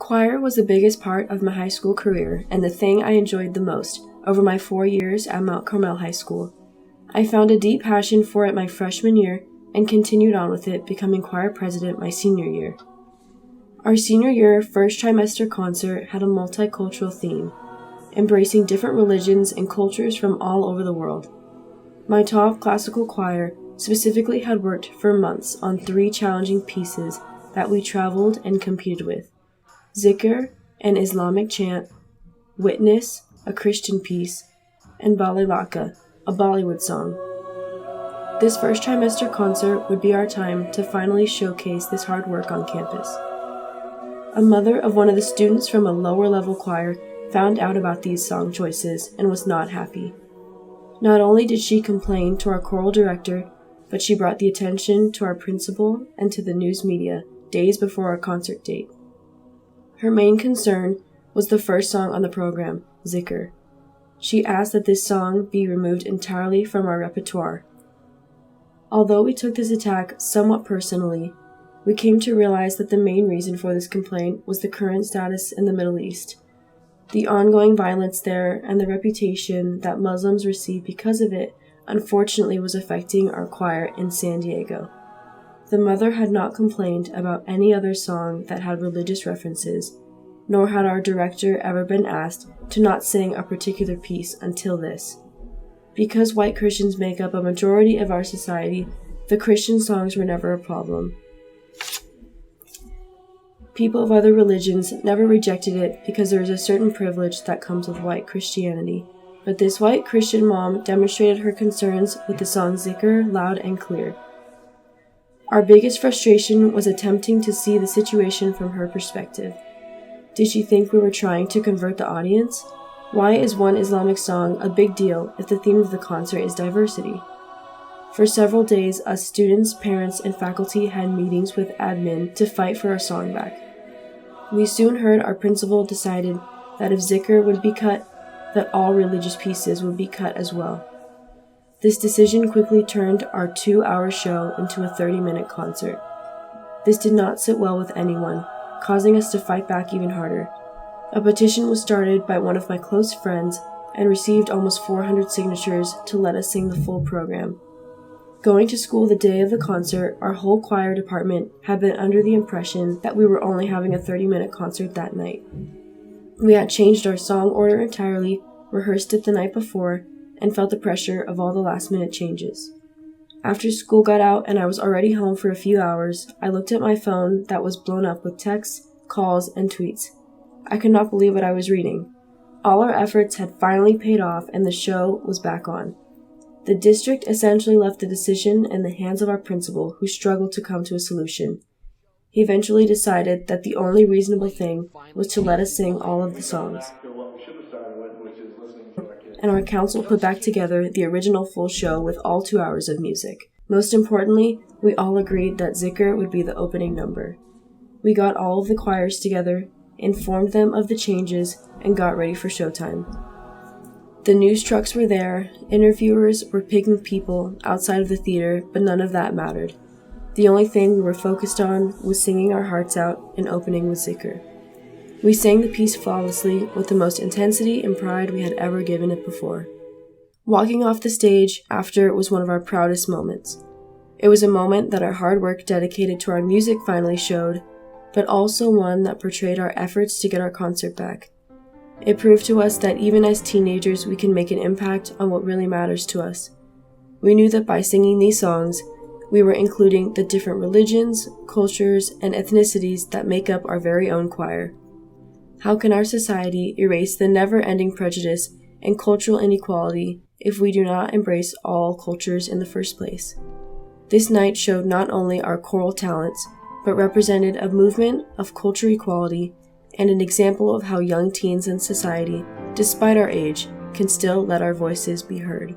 Choir was the biggest part of my high school career and the thing I enjoyed the most over my 4 years at Mount Carmel High School. I found a deep passion for it my freshman year and continued on with it, becoming choir president my senior year. Our senior year first trimester concert had a multicultural theme, embracing different religions and cultures from all over the world. My top classical choir specifically had worked for months on 3 challenging pieces that we traveled and competed with: Zikr, an Islamic chant; Witness, a Christian piece; and Balilaka, a Bollywood song. This first trimester concert would be our time to finally showcase this hard work on campus. A mother of one of the students from a lower level choir found out about these song choices and was not happy. Not only did she complain to our choral director, but she brought the attention to our principal and to the news media days before our concert date. Her main concern was the first song on the program, Zikr. She asked that this song be removed entirely from our repertoire. Although we took this attack somewhat personally, we came to realize that the main reason for this complaint was the current status in the Middle East, the ongoing violence there, and the reputation that Muslims receive because of it unfortunately was affecting our choir in San Diego. The mother had not complained about any other song that had religious references, nor had our director ever been asked to not sing a particular piece until this. Because white Christians make up a majority of our society, the Christian songs were never a problem. People of other religions never rejected it because there is a certain privilege that comes with white Christianity. But this white Christian mom demonstrated her concerns with the song Zikr loud and clear. Our biggest frustration was attempting to see the situation from her perspective. Did she think we were trying to convert the audience? Why is one Islamic song a big deal if the theme of the concert is diversity? For several days, us students, parents, and faculty had meetings with admin to fight for our song back. We soon heard our principal decided that if Zikr would be cut, that all religious pieces would be cut as well. This decision quickly turned our 2-hour show into a 30-minute concert. This did not sit well with anyone, causing us to fight back even harder. A petition was started by one of my close friends and received almost 400 signatures to let us sing the full program. Going to school the day of the concert, our whole choir department had been under the impression that we were only having a 30-minute concert that night. We had changed our song order entirely, rehearsed it the night before, and felt the pressure of all the last-minute changes. After school got out and I was already home for a few hours, I looked at my phone that was blown up with texts, calls, and tweets. I could not believe what I was reading. All our efforts had finally paid off and the show was back on. The district essentially left the decision in the hands of our principal, who struggled to come to a solution. He eventually decided that the only reasonable thing was to let us sing all of the songs. And our council put back together the original full show with all 2 hours of music. Most importantly, we all agreed that Zikr would be the opening number. We got all of the choirs together, informed them of the changes, and got ready for showtime. The news trucks were there, interviewers were picking people outside of the theater, but none of that mattered. The only thing we were focused on was singing our hearts out and opening with Zikr. We sang the piece flawlessly with the most intensity and pride we had ever given it before. Walking off the stage after was one of our proudest moments. It was a moment that our hard work dedicated to our music finally showed, but also one that portrayed our efforts to get our concert back. It proved to us that even as teenagers we can make an impact on what really matters to us. We knew that by singing these songs, we were including the different religions, cultures, and ethnicities that make up our very own choir. How can our society erase the never-ending prejudice and cultural inequality if we do not embrace all cultures in the first place? This night showed not only our choral talents, but represented a movement of cultural equality and an example of how young teens in society, despite our age, can still let our voices be heard.